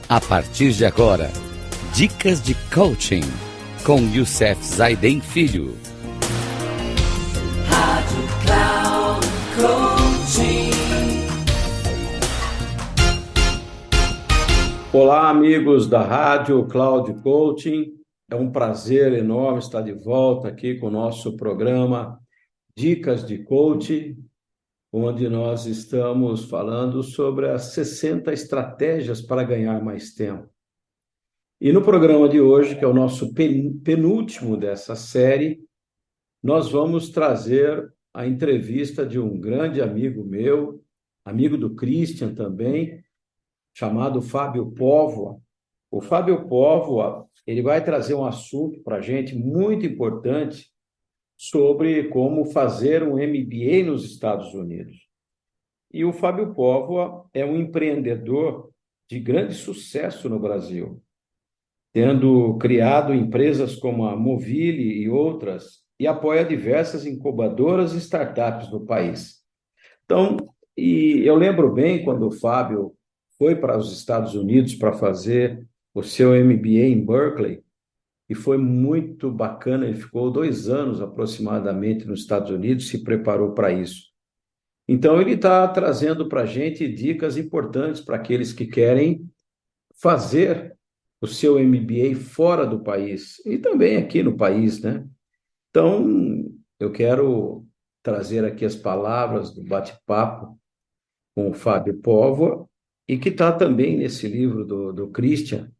A partir de agora, dicas de coaching com Youssef Zaiden Filho. Rádio Cloud Coaching. Olá, amigos da Rádio Cloud Coaching. É um prazer enorme estar de volta aqui com o nosso programa Dicas de Coaching, onde nós estamos falando sobre as 60 estratégias para ganhar mais tempo. E no programa de hoje, que é o nosso penúltimo dessa série, nós vamos trazer a entrevista de um grande amigo meu, amigo do Christian também, chamado Fábio Póvoa. O Fábio Póvoa, ele vai trazer um assunto para a gente muito importante sobre como fazer um MBA nos Estados Unidos. E o Fábio Póvoa é um empreendedor de grande sucesso no Brasil, tendo criado empresas como a Movile e outras, e apoia diversas incubadoras e startups no país. Então, e eu lembro bem quando o Fábio foi para os Estados Unidos para fazer o seu MBA em Berkeley, e foi muito bacana, ele ficou 2 anos aproximadamente nos Estados Unidos, se preparou para isso. Então, ele está trazendo para a gente dicas importantes para aqueles que querem fazer o seu MBA fora do país, e também aqui no país, né? Então, eu quero trazer aqui as palavras do bate-papo com o Fábio Póvoa, e que está também nesse livro do Christian,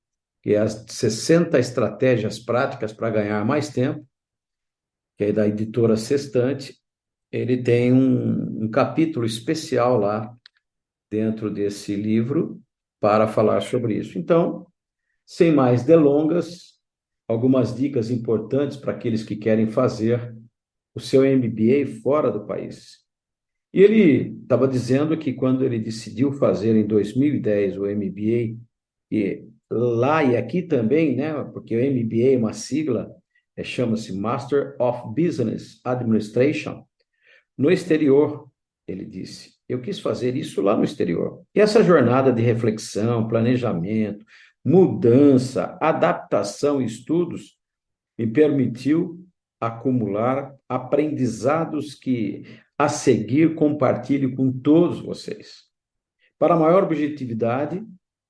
que é as 60 estratégias práticas para ganhar mais tempo, que é da editora Sextante. Ele tem um capítulo especial lá dentro desse livro para falar sobre isso. Então, sem mais delongas, algumas dicas importantes para aqueles que querem fazer o seu MBA fora do país. E ele estava dizendo que quando ele decidiu fazer em 2010 o MBA, e lá e aqui também, né, porque o MBA é uma sigla, chama-se Master of Business Administration, no exterior, ele disse. Eu quis fazer isso lá no exterior. E essa jornada de reflexão, planejamento, mudança, adaptação e estudos me permitiu acumular aprendizados que, a seguir, compartilho com todos vocês. Para maior objetividade,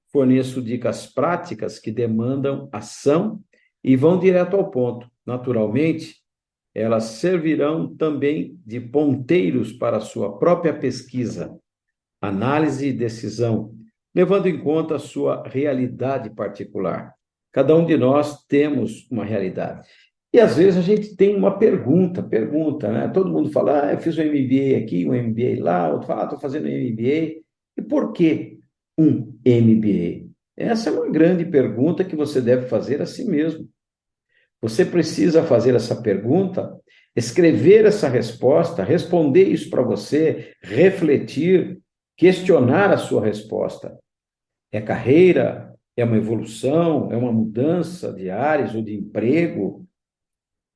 forneço dicas práticas que demandam ação e vão direto ao ponto. Naturalmente, elas servirão também de ponteiros para a sua própria pesquisa, análise e decisão, levando em conta a sua realidade particular. Cada um de nós temos uma realidade. E às vezes a gente tem uma pergunta, né? Todo mundo fala, eu fiz um MBA aqui, um MBA lá, outro fala, estou fazendo um MBA. E por que um MBA? Essa é uma grande pergunta que você deve fazer a si mesmo. Você precisa fazer essa pergunta, escrever essa resposta, responder isso para você, refletir, questionar a sua resposta. É carreira? É uma evolução? É uma mudança de áreas ou de emprego?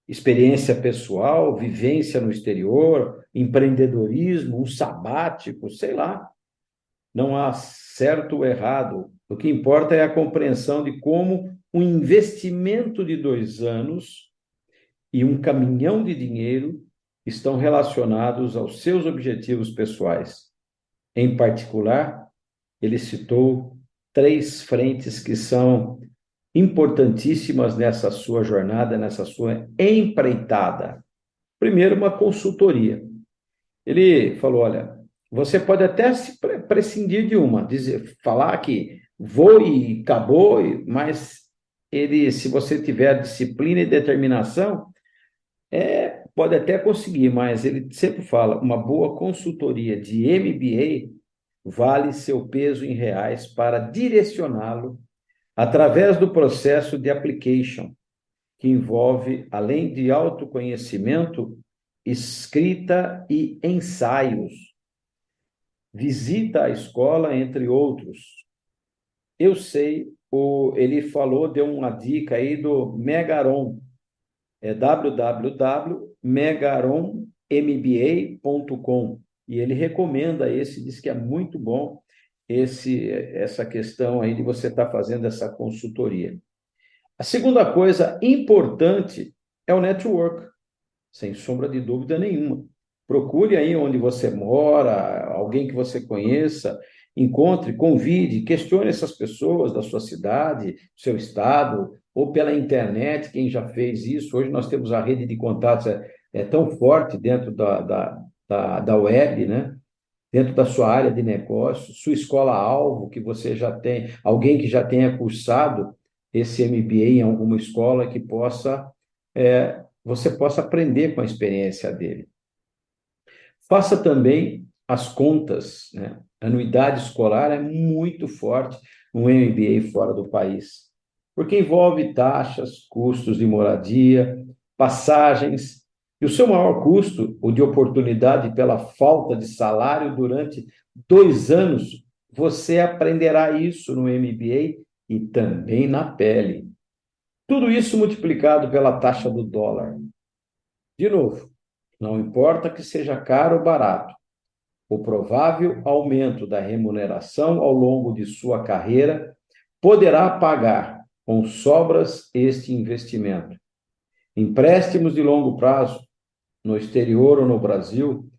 Experiência pessoal, vivência no exterior, empreendedorismo, um sabático, sei lá. Não há certo ou errado. O que importa é a compreensão de como um investimento de 2 anos e um caminhão de dinheiro estão relacionados aos seus objetivos pessoais. Em particular, ele citou 3 frentes que são importantíssimas nessa sua jornada, nessa sua empreitada. Primeiro, uma consultoria. Ele falou, olha, você pode até se prescindir de uma, falar que vou e acabou, mas se você tiver disciplina e determinação, pode até conseguir, mas ele sempre fala, uma boa consultoria de MBA vale seu peso em reais para direcioná-lo através do processo de application, que envolve, além de autoconhecimento, escrita e ensaios, visita à escola, entre outros. Eu sei, ele falou, deu uma dica aí do Megaron, www.megaronmba.com, e ele recomenda esse, diz que é muito bom. essa questão aí de você estar fazendo essa consultoria. A segunda coisa importante é o network, sem sombra de dúvida nenhuma. Procure aí onde você mora, alguém que você conheça, encontre, convide, questione essas pessoas da sua cidade, seu estado, ou pela internet, quem já fez isso. Hoje nós temos a rede de contatos, é tão forte dentro da web, né? Dentro da sua área de negócio, sua escola-alvo, que você já tem, alguém que já tenha cursado esse MBA em alguma escola que você possa aprender com a experiência dele. Faça também as contas, né? A anuidade escolar é muito forte no MBA fora do país, porque envolve taxas, custos de moradia, passagens, e o seu maior custo, o de oportunidade pela falta de salário durante 2 anos, você aprenderá isso no MBA e também na pele. Tudo isso multiplicado pela taxa do dólar. De novo, não importa que seja caro ou barato, o provável aumento da remuneração ao longo de sua carreira poderá pagar com sobras este investimento. Empréstimos de longo prazo, no exterior ou no Brasil,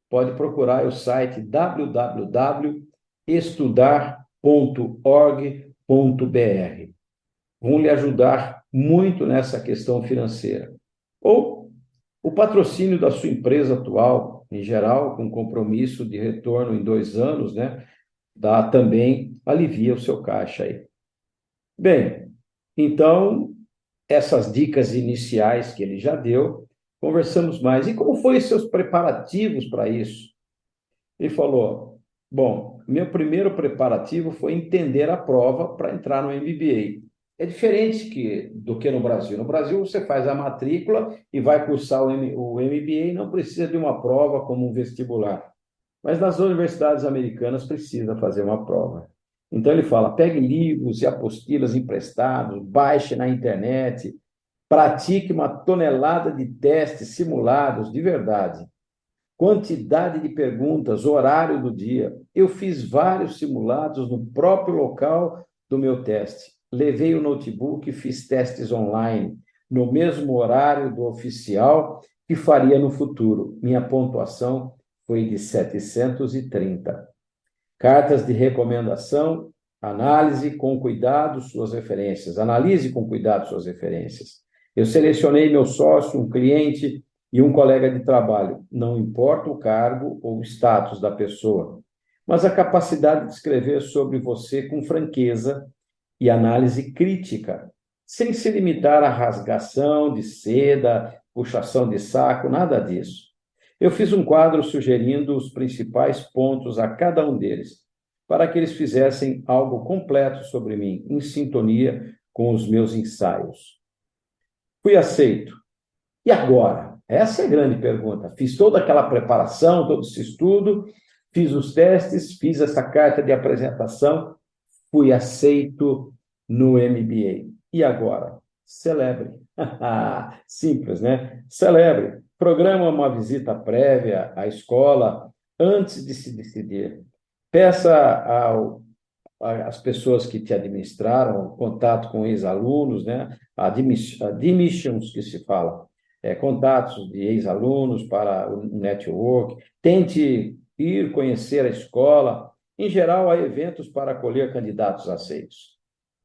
pode procurar o site www.estudar.org.br. Vão lhe ajudar muito nessa questão financeira. Ou o patrocínio da sua empresa atual, em geral, com compromisso de retorno em 2 anos, né? Alivia o seu caixa aí. Bem, então, essas dicas iniciais que ele já deu, conversamos mais. E como foram seus preparativos para isso? Ele falou, bom, meu primeiro preparativo foi entender a prova para entrar no MBA. É diferente do que no Brasil. No Brasil, você faz a matrícula e vai cursar o MBA e não precisa de uma prova como um vestibular. Mas nas universidades americanas precisa fazer uma prova. Então ele fala, pegue livros e apostilas emprestados, baixe na internet, pratique uma tonelada de testes simulados de verdade. Quantidade de perguntas, horário do dia. Eu fiz vários simulados no próprio local do meu teste. Levei o notebook e fiz testes online, no mesmo horário do oficial que faria no futuro. Minha pontuação foi de 730. Cartas de recomendação, análise com cuidado suas referências. Analise com cuidado suas referências. Eu selecionei meu sócio, um cliente e um colega de trabalho. Não importa o cargo ou o status da pessoa, mas a capacidade de escrever sobre você com franqueza e análise crítica, sem se limitar à rasgação de seda, puxação de saco, nada disso. Eu fiz um quadro sugerindo os principais pontos a cada um deles, para que eles fizessem algo completo sobre mim, em sintonia com os meus ensaios. Fui aceito. E agora? Essa é a grande pergunta. Fiz toda aquela preparação, todo esse estudo, fiz os testes, fiz essa carta de apresentação, fui aceito no MBA. E agora? Celebre. Simples, né? Celebre. Programa uma visita prévia à escola antes de se decidir. Peça às pessoas que te administraram contato com ex-alunos, né? Admissions, que se fala. Contatos de ex-alunos para o network. Tente ir conhecer a escola. Em geral, há eventos para acolher candidatos aceitos.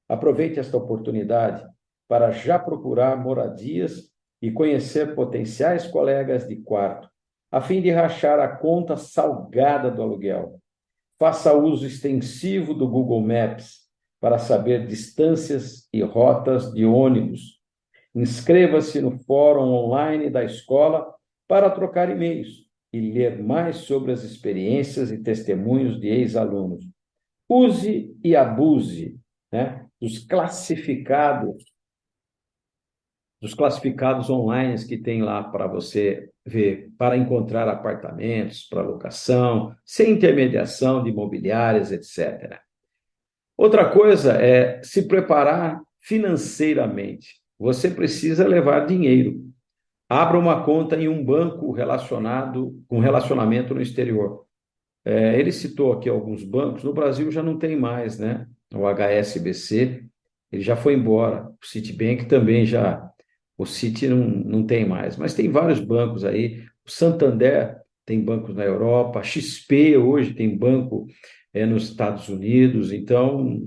Aproveite esta oportunidade para já procurar moradias e conhecer potenciais colegas de quarto, a fim de rachar a conta salgada do aluguel. Faça uso extensivo do Google Maps para saber distâncias e rotas de ônibus. Inscreva-se no fórum online da escola para trocar e-mails e ler mais sobre as experiências e testemunhos de ex-alunos. Use e abuse, né, dos classificados online que tem lá para você ver, para encontrar apartamentos para locação, sem intermediação de imobiliárias, etc. Outra coisa é se preparar financeiramente. Você precisa levar dinheiro. Abra uma conta em um banco com relacionamento no exterior. Ele citou aqui alguns bancos, no Brasil já não tem mais, né? O HSBC, ele já foi embora, o Citibank também já, o Citi não tem mais, mas tem vários bancos aí, o Santander tem bancos na Europa, a XP hoje tem banco nos Estados Unidos, então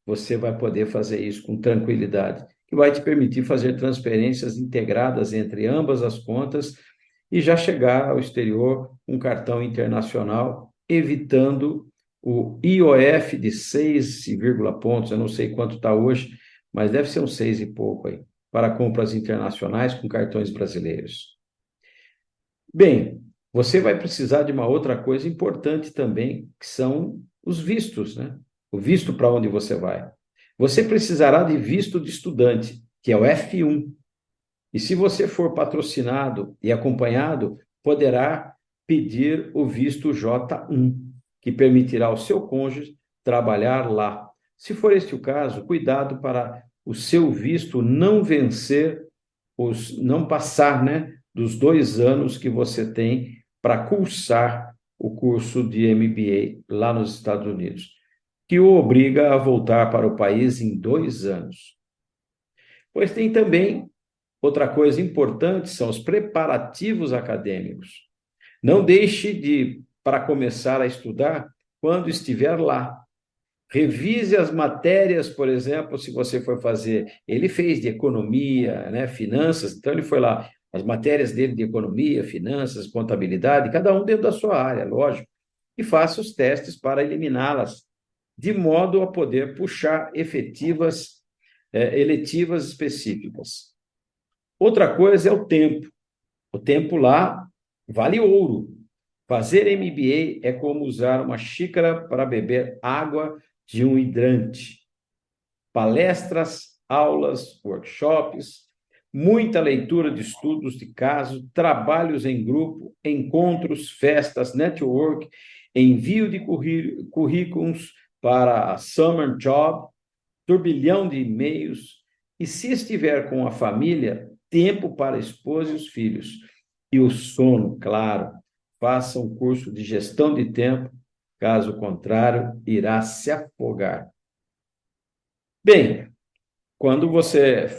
você vai poder fazer isso com tranquilidade, que vai te permitir fazer transferências integradas entre ambas as contas e já chegar ao exterior com um cartão internacional, evitando o IOF de 6, pontos, eu não sei quanto está hoje, mas deve ser uns 6 e pouco aí, para compras internacionais com cartões brasileiros. Bem, você vai precisar de uma outra coisa importante também, que são os vistos, né? O visto para onde você vai. Você precisará de visto de estudante, que é o F1. E se você for patrocinado e acompanhado, poderá pedir o visto J1, que permitirá ao seu cônjuge trabalhar lá. Se for este o caso, cuidado para o seu visto não vencer, não passar, né, dos 2 anos que você tem para cursar o curso de MBA lá nos Estados Unidos, que o obriga a voltar para o país em 2 anos. Pois tem também outra coisa importante, são os preparativos acadêmicos. Não deixe para começar a estudar quando estiver lá. Revise as matérias, por exemplo, se você for fazer. Ele fez de economia, né, finanças, então ele foi lá. As matérias dele de economia, finanças, contabilidade, cada um dentro da sua área, lógico. E faça os testes para eliminá-las, de modo a poder puxar eletivas específicas. Outra coisa é o tempo. O tempo lá vale ouro. Fazer MBA é como usar uma xícara para beber água de um hidrante. Palestras, aulas, workshops, muita leitura de estudos de caso, trabalhos em grupo, encontros, festas, network, envio de currículos para a summer job, turbilhão de e-mails, e se estiver com a família, tempo para a esposa e os filhos. E o sono, claro. Faça um curso de gestão de tempo, caso contrário, irá se afogar. Bem, quando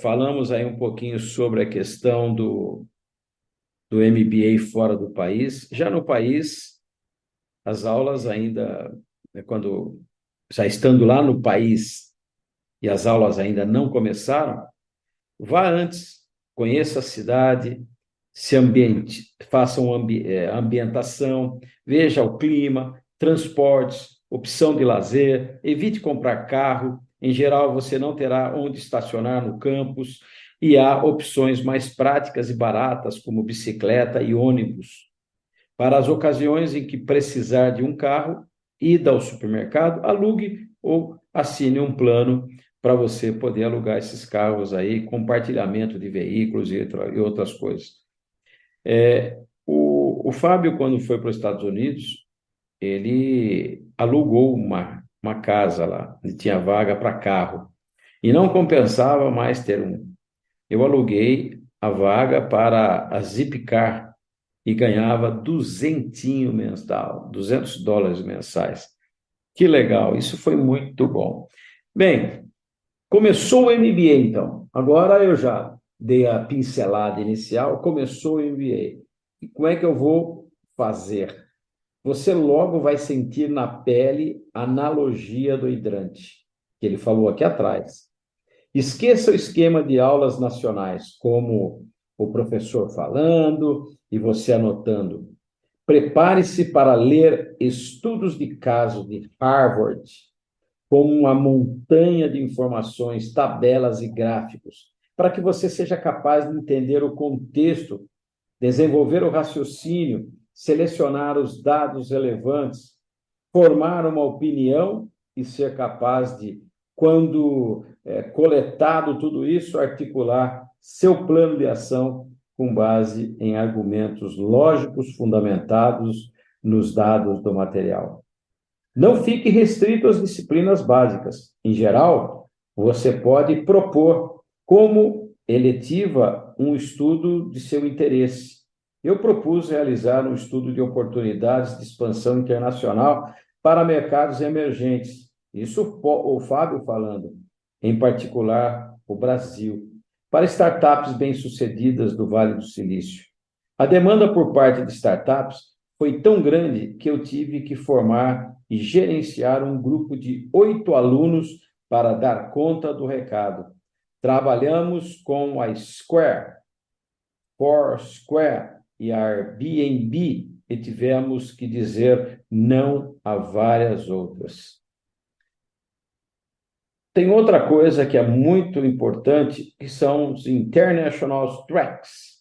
falamos aí um pouquinho sobre a questão do MBA fora do país, já no país, as aulas ainda, quando já estando lá no país e as aulas ainda não começaram, vá antes, conheça a cidade, se ambiente, faça uma ambientação, veja o clima, transportes, opção de lazer, evite comprar carro, em geral você não terá onde estacionar no campus, e há opções mais práticas e baratas, como bicicleta e ônibus. Para as ocasiões em que precisar de um carro, ida ao supermercado, alugue ou assine um plano para você poder alugar esses carros aí, compartilhamento de veículos e outras coisas. O Fábio, quando foi para os Estados Unidos, ele alugou uma casa lá, e tinha vaga para carro, e não compensava mais ter um. Eu aluguei a vaga para a Zipcar e ganhava duzentinho mensal, $200 mensais. Que legal, isso foi muito bom. Bem, começou o MBA, então. Agora eu já dei a pincelada inicial, começou o MBA. E como é que eu vou fazer? Você logo vai sentir na pele a analogia do hidrante, que ele falou aqui atrás. Esqueça o esquema de aulas nacionais, como o professor falando e você anotando. Prepare-se para ler estudos de caso de Harvard, como uma montanha de informações, tabelas e gráficos, para que você seja capaz de entender o contexto, desenvolver o raciocínio, selecionar os dados relevantes, formar uma opinião e ser capaz de, quando coletado tudo isso, articular seu plano de ação com base em argumentos lógicos fundamentados nos dados do material. Não fique restrito às disciplinas básicas. Em geral, você pode propor como eletiva um estudo de seu interesse. eu propus realizar um estudo de oportunidades de expansão internacional para mercados emergentes. Isso o Fábio falando, em particular o Brasil, para startups bem-sucedidas do Vale do Silício. A demanda por parte de startups foi tão grande que eu tive que formar e gerenciar um grupo de 8 alunos para dar conta do recado. Trabalhamos com a Square, Foursquare e a Airbnb e tivemos que dizer não a várias outras. Tem outra coisa que é muito importante, que são os International Tracks.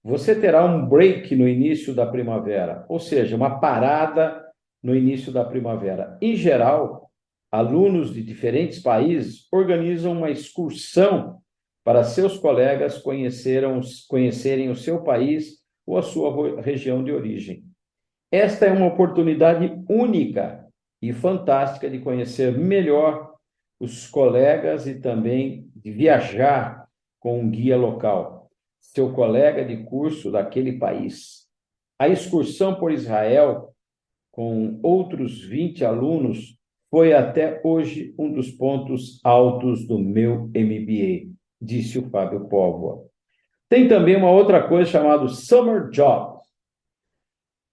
Você terá um break no início da primavera, ou seja, uma parada no início da primavera. Em geral, alunos de diferentes países organizam uma excursão para seus colegas conhecerem o seu país ou a sua região de origem. Esta é uma oportunidade única e fantástica de conhecer melhor os colegas e também de viajar com um guia local, seu colega de curso daquele país. A excursão por Israel, com outros 20 alunos, foi até hoje um dos pontos altos do meu MBA, disse o Fábio Póvoa. Tem também uma outra coisa chamada Summer Job.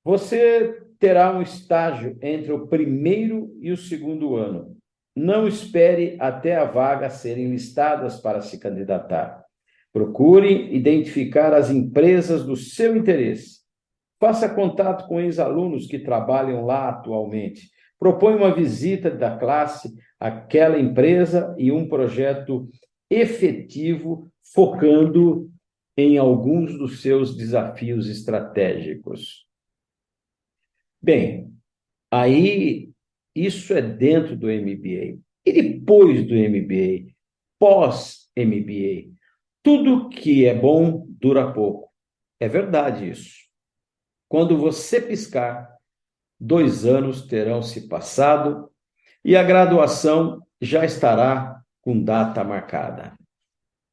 Você terá um estágio entre o primeiro e o segundo ano. Não espere até a vaga serem listadas para se candidatar. Procure identificar as empresas do seu interesse. Faça contato com ex-alunos que trabalham lá atualmente. Propõe uma visita da classe àquela empresa e um projeto efetivo, focando em alguns dos seus desafios estratégicos. Bem, aí isso é dentro do MBA. E depois do MBA, pós-MBA, tudo que é bom dura pouco. É verdade isso. Quando você piscar, 2 anos terão se passado e a graduação já estará com data marcada.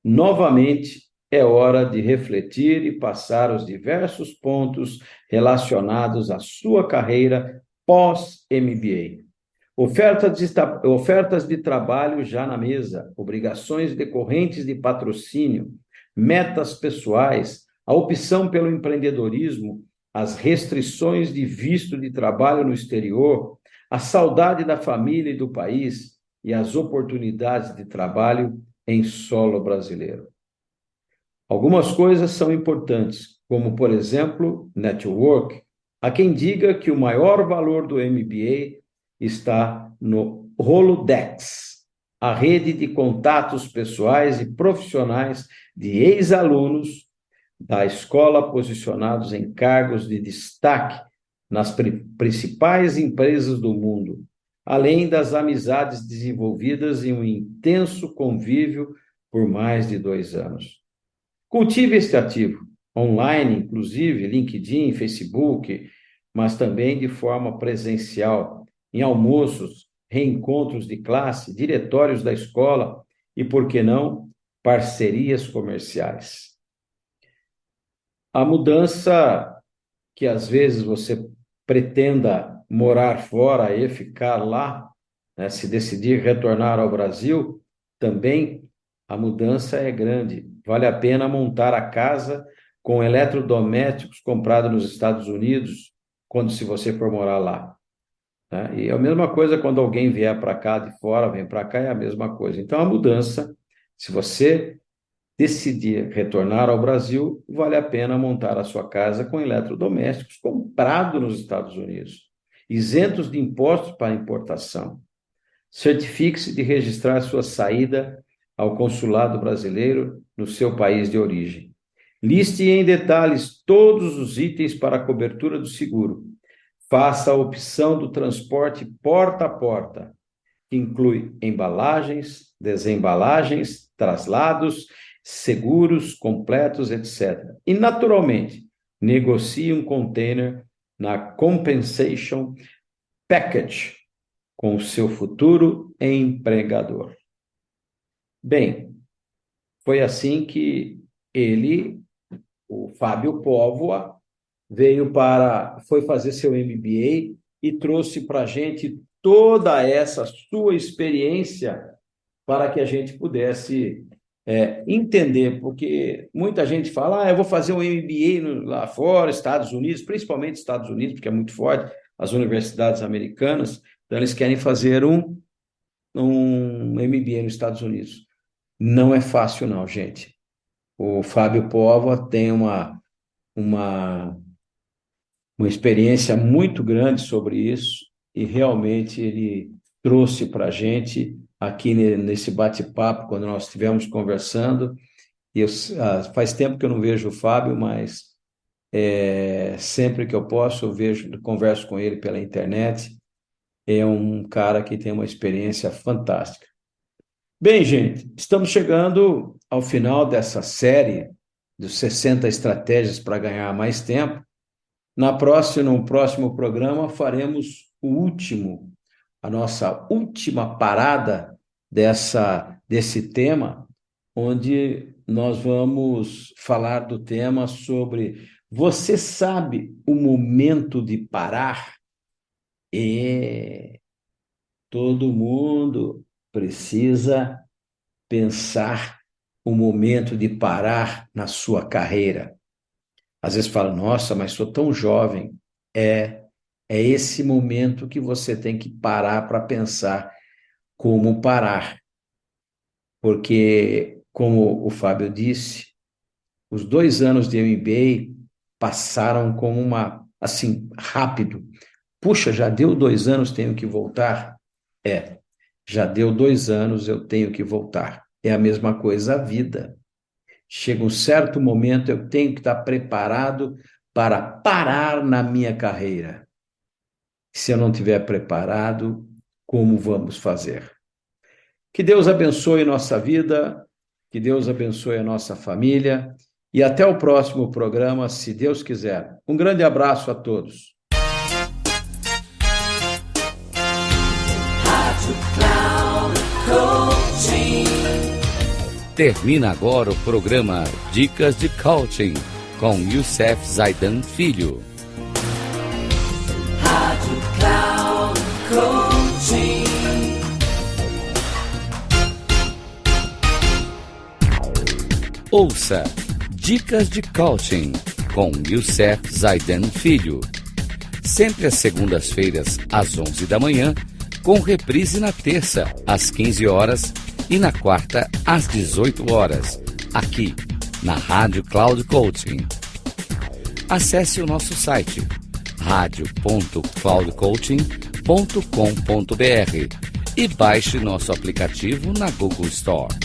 Novamente, é hora de refletir e passar os diversos pontos relacionados à sua carreira pós-MBA. Ofertas de trabalho já na mesa, obrigações decorrentes de patrocínio, metas pessoais, a opção pelo empreendedorismo, as restrições de visto de trabalho no exterior, a saudade da família e do país e as oportunidades de trabalho em solo brasileiro. Algumas coisas são importantes, como, por exemplo, network. Há quem diga que o maior valor do MBA está no Rolodex, a rede de contatos pessoais e profissionais de ex-alunos da escola posicionados em cargos de destaque nas principais empresas do mundo, além das amizades desenvolvidas em um intenso convívio por mais de 2 anos. Cultive este ativo, online, inclusive, LinkedIn, Facebook, mas também de forma presencial, em almoços, reencontros de classe, diretórios da escola e, por que não, parcerias comerciais. A mudança que às vezes você pretenda morar fora e ficar lá, né, se decidir retornar ao Brasil, também a mudança é grande. Vale a pena montar a casa com eletrodomésticos comprados nos Estados Unidos, se você for morar lá. Né? E é a mesma coisa quando alguém vier para cá de fora, vem para cá, é a mesma coisa. Então, a mudança, se você decidir retornar ao Brasil, vale a pena montar a sua casa com eletrodomésticos comprados nos Estados Unidos, isentos de impostos para importação. Certifique-se de registrar sua saída ao consulado brasileiro no seu país de origem. Liste em detalhes todos os itens para a cobertura do seguro. Faça a opção do transporte porta a porta, que inclui embalagens, desembalagens, traslados, seguros completos, etc. E, naturalmente, negocie um container na Compensation Package com o seu futuro empregador. Bem, foi assim que ele, o Fábio Póvoa, foi fazer seu MBA e trouxe para a gente toda essa sua experiência para que a gente pudesse entender, porque muita gente fala, eu vou fazer um MBA lá fora, Estados Unidos, principalmente Estados Unidos, porque é muito forte, as universidades americanas, então eles querem fazer um MBA nos Estados Unidos. Não é fácil não, gente. O Fábio Póvoa tem uma experiência muito grande sobre isso e realmente ele trouxe para a gente aqui nesse bate-papo, quando nós estivemos conversando, e faz tempo que eu não vejo o Fábio, mas sempre que eu posso, converso com ele pela internet. É um cara que tem uma experiência fantástica. Bem, gente, estamos chegando ao final dessa série dos 60 estratégias para ganhar mais tempo. No próximo programa, faremos a nossa última parada desse tema, onde nós vamos falar do tema sobre: você sabe o momento de parar? Todo mundo precisa pensar o momento de parar na sua carreira. Às vezes fala, nossa, mas sou tão jovem. É esse momento que você tem que parar para pensar como parar. Porque, como o Fábio disse, os 2 anos de MBA passaram como assim, rápido. Puxa, já deu 2 anos, tenho que voltar? Já deu 2 anos, eu tenho que voltar. É a mesma coisa a vida. Chega um certo momento, eu tenho que estar preparado para parar na minha carreira. Se eu não estiver preparado, como vamos fazer? Que Deus abençoe nossa vida, que Deus abençoe a nossa família, e até o próximo programa, se Deus quiser. Um grande abraço a todos. Termina agora o programa Dicas de Coaching com Youssef Zaidan Filho. Rádio Cloud Coaching. Ouça Dicas de Coaching com Youssef Zaidan Filho. Sempre às segundas-feiras, às 11 da manhã, com reprise na terça, às 15 horas e na quarta, às 18 horas, aqui na Rádio Cloud Coaching. Acesse o nosso site radio.cloudcoaching.com.br e baixe nosso aplicativo na Google Store.